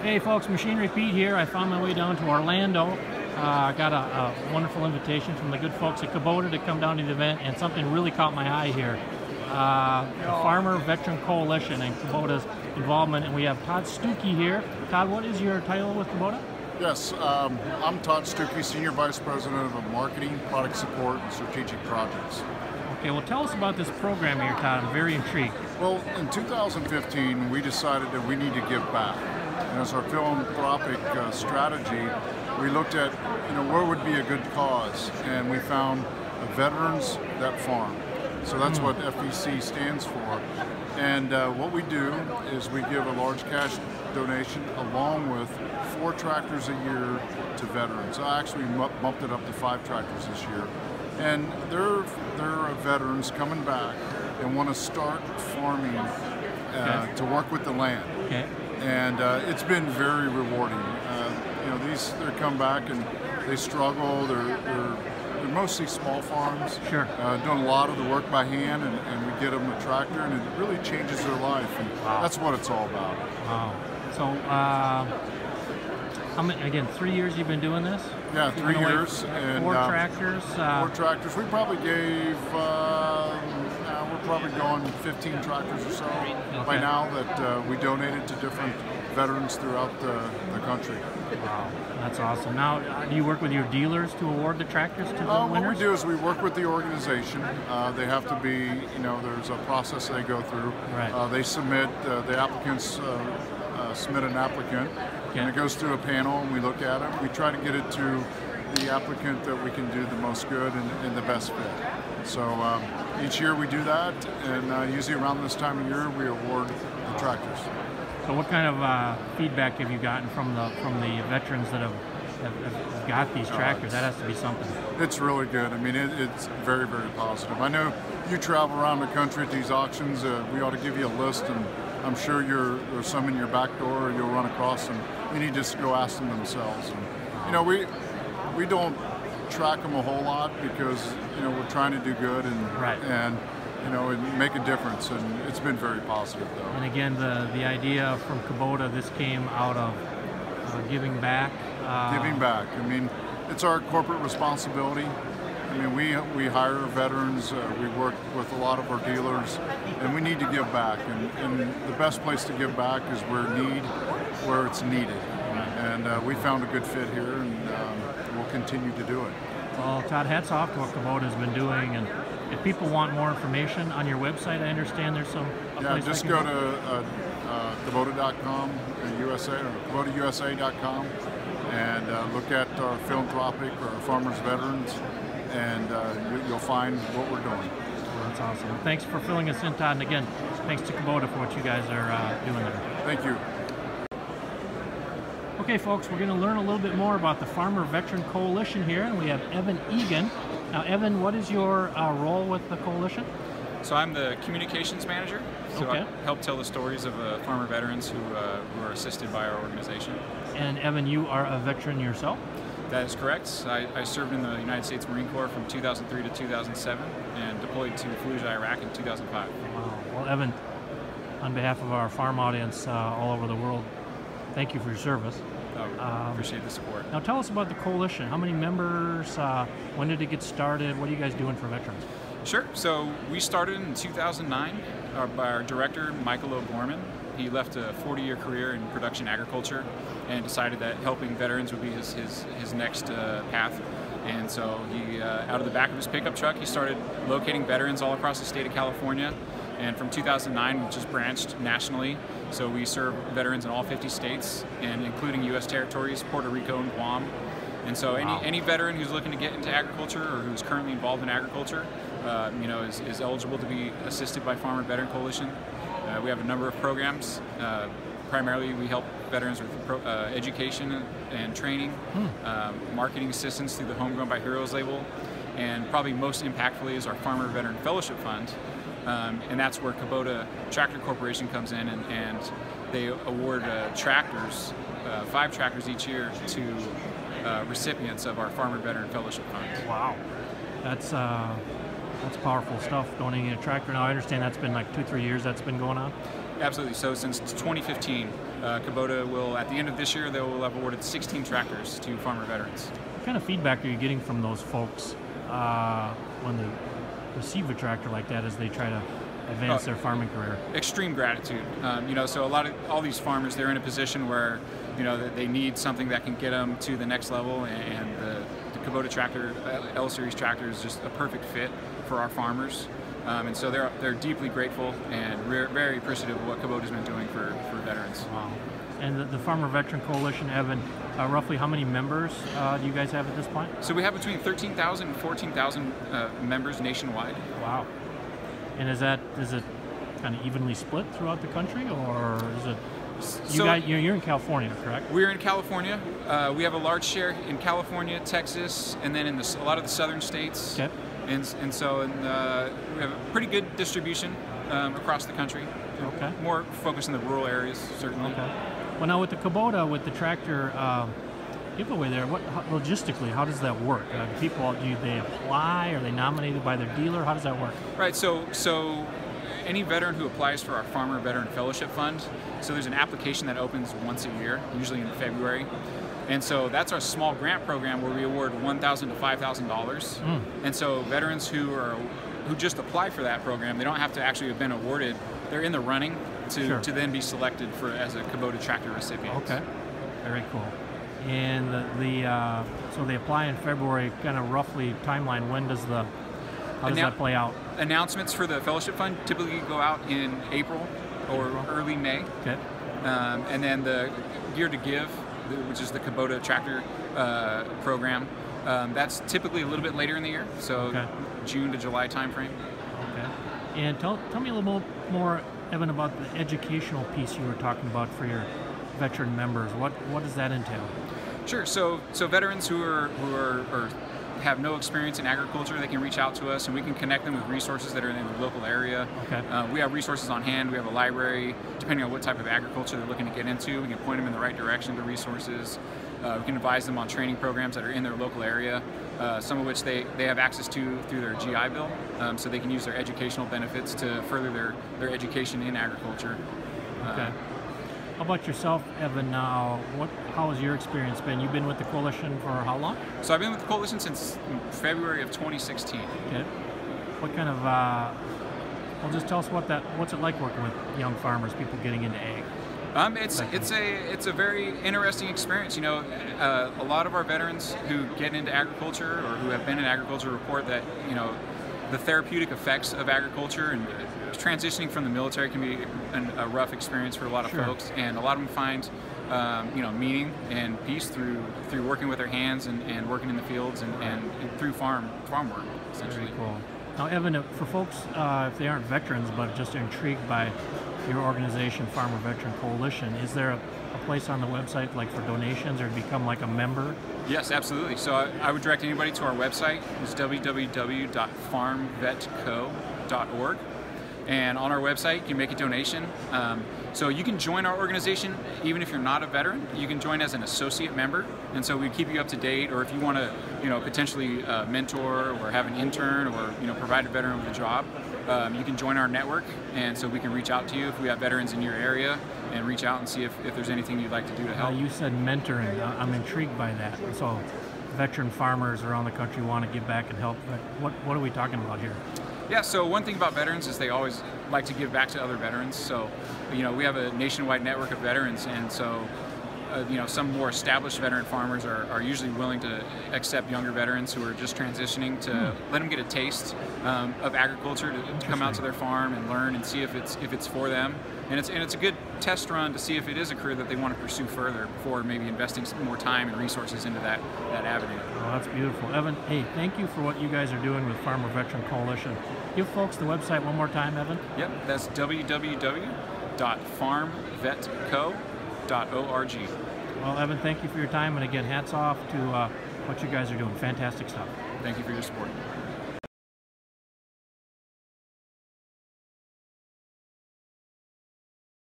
Hey folks, Machinery Pete here. I found my way down to Orlando. I got a wonderful invitation from the good folks at Kubota to come down to the event, and something really caught my eye here. The Farmer Veteran Coalition and Kubota's involvement, and we have Todd Stucke here. Todd, what is your title with Kubota? Yes, I'm Todd Stucke, Senior Vice President of Marketing, Product Support, and Strategic Projects. Okay, well tell us about this program here, Todd. I'm very intrigued. Well, in 2015, we decided that we need to give back. And as our philanthropic strategy, we looked at, where would be a good cause, and we found veterans that farm. So that's what FVC stands for. And what we do is we give a large cash donation along with 4 tractors a year to veterans. I actually bumped it up to 5 tractors this year. And they're veterans coming back and want to start farming to work with the land. Okay. And it's been very rewarding. They come back and they struggle. They're mostly small farms. Sure. Doing a lot of the work by hand, and we get them a tractor, and it really changes their life. And that's what it's all about. Wow. So, how many, again, 3 years you've been doing this? Yeah, 3 years. And 4 tractors? 4 tractors. We probably gave, we're probably going 15 tractors or so by now that we donated to different veterans throughout the country. Wow, that's awesome. Now, do you work with your dealers to award the tractors to the winners? What we do is we work with the organization. They have to be, there's a process they go through. Right. They submit, the applicants submit an applicant, and it goes through a panel, and we look at it. We try to get it to the applicant that we can do the most good and the best fit. So each year we do that, and usually around this time of year we award the tractors. So what kind of feedback have you gotten from the veterans that have got these tractors? That has to be something. It's really good. I mean, it's very, very positive. I know you travel around the country at these auctions. We ought to give you a list, and I'm sure there's some in your back door, or you'll run across them. You need just to go ask them themselves. And we don't track them a whole lot because we're trying to do good and make a difference, and it's been very positive though. And again, the idea from Kubota, this came out of giving back. Giving back. I mean, it's our corporate responsibility. I mean, we hire veterans, we work with a lot of our dealers, and we need to give back. And the best place to give back is where it's needed. And we found a good fit here, and we'll continue to do it. Well, Todd, hats off to what Kubota has been doing. And if people want more information on your website, I understand there's some. Yeah, just go to Kubota.com, USA, or KubotaUSA.com, and look at our philanthropic or our farmers veterans, and you'll find what we're doing. Well, that's awesome. Thanks for filling us in, Todd. And again, thanks to Kubota for what you guys are doing there. Thank you. Okay, folks, we're going to learn a little bit more about the Farmer Veteran Coalition here, and we have Evan Eagan. Now, Evan, what is your role with the coalition? So I'm the communications manager. So I help tell the stories of farmer veterans who are assisted by our organization. And Evan, you are a veteran yourself? That is correct. I served in the United States Marine Corps from 2003 to 2007 and deployed to Fallujah, Iraq in 2005. Wow. Well, Evan, on behalf of our farm audience all over the world, thank you for your service. Appreciate the support. Now tell us about the coalition. How many members? When did it get started? What are you guys doing for veterans? Sure. So we started in 2009 by our director, Michael O'Gorman. He left a 40-year career in production agriculture and decided that helping veterans would be his next path. And so he, out of the back of his pickup truck, he started locating veterans all across the state of California. And from 2009, we just branched nationally. So we serve veterans in all 50 states, and including U.S. territories, Puerto Rico and Guam. And so any veteran who's looking to get into agriculture or who's currently involved in agriculture, is eligible to be assisted by Farmer Veteran Coalition. We have a number of programs. Primarily, we help veterans with education and training, marketing assistance through the Homegrown by Heroes label, and probably most impactfully is our Farmer Veteran Fellowship Fund. And that's where Kubota Tractor Corporation comes in, and they award tractors, 5 tractors each year to recipients of our Farmer Veteran Fellowship Fund. Wow, that's powerful stuff, donating a tractor. Now I understand that's been like 2-3 years that's been going on. Absolutely. So since 2015, Kubota will, at the end of this year, they will have awarded 16 tractors to farmer veterans. What kind of feedback are you getting from those folks when they receive a tractor like that as they try to advance their farming career? Extreme gratitude. So all these farmers, they're in a position where, they need something that can get them to the next level, and the Kubota tractor, L Series tractor, is just a perfect fit for our farmers. And so they're deeply grateful and very appreciative of what Kubota's been doing for veterans. Wow. And the Farmer Veteran Coalition, Evan, roughly how many members do you guys have at this point? So we have between 13,000 and 14,000 members nationwide. Wow. And is it kind of evenly split throughout the country, or is it? You're in California, correct? We're in California. We have a large share in California, Texas, and then in a lot of the southern states. Okay. And so we have a pretty good distribution across the country. Okay. More focused in the rural areas, certainly. Okay. Well, now with the Kubota, with the tractor giveaway there, logistically, how does that work? Do they apply? Are they nominated by their dealer? How does that work? Right. So any veteran who applies for our Farmer Veteran Fellowship Fund, so there's an application that opens once a year, usually in February. And so that's our small grant program where we award $1,000 to $5,000. And so veterans who just apply for that program, they don't have to actually have been awarded. They're in the running to then be selected as a Kubota tractor recipient. Okay, very cool. And so they apply in February. Kind of roughly timeline. How does that play out? Announcements for the fellowship fund typically go out in April or early May. Okay. And then the Gear to Give, which is the Kubota tractor program, that's typically a little bit later in the year, so June to July timeframe. Okay. And tell me a little more, Evan, about the educational piece you were talking about for your veteran members. What does that entail? Sure. So veterans who have no experience in agriculture, they can reach out to us and we can connect them with resources that are in the local area. Okay. We have resources on hand. We have a library. Depending on what type of agriculture they're looking to get into, we can point them in the right direction to resources. We can advise them on training programs that are in their local area, some of which they have access to through their GI Bill, so they can use their educational benefits to further their education in agriculture. Okay. How about yourself, Evan? Now, how has your experience been? You've been with the coalition for how long? So I've been with the coalition since February of 2016. Okay. What kind of? Well, just tell us what's it like working with young farmers, people getting into ag. It's a very interesting experience. A lot of our veterans who get into agriculture or who have been in agriculture report that the therapeutic effects of agriculture and transitioning from the military can be a rough experience for a lot of folks, and a lot of them find meaning and peace through working with their hands and working in the fields and through farm work, essentially. Very cool. Now, Evan, for folks if they aren't veterans but just intrigued by your organization, Farmer Veteran Coalition, is there a place on the website like for donations or to become like a member? Yes, absolutely. So I would direct anybody to our website. It's www.farmvetco.org. And on our website, you can make a donation. So you can join our organization even if you're not a veteran. You can join as an associate member, and so we keep you up to date. Or if you want to, potentially mentor or have an intern or provide a veteran with a job, you can join our network, and so we can reach out to you if we have veterans in your area and reach out and see if there's anything you'd like to do to help. You said mentoring. I'm intrigued by that. So veteran farmers around the country want to give back and help. What are we talking about here? Yeah, so one thing about veterans is they always like to give back to other veterans. So, we have a nationwide network of veterans, and so, some more established veteran farmers are usually willing to accept younger veterans who are just transitioning to let them get a taste of agriculture, to come out to their farm and learn and see if it's for them. And it's a good test run to see if it is a career that they want to pursue further before maybe investing some more time and resources into that avenue. Oh, that's beautiful. Evan, hey, thank you for what you guys are doing with Farmer Veteran Coalition. Give folks the website one more time, Evan. Yep, that's www.farmvetco.org. Well, Evan, thank you for your time, and again, hats off to what you guys are doing. Fantastic stuff. Thank you for your support.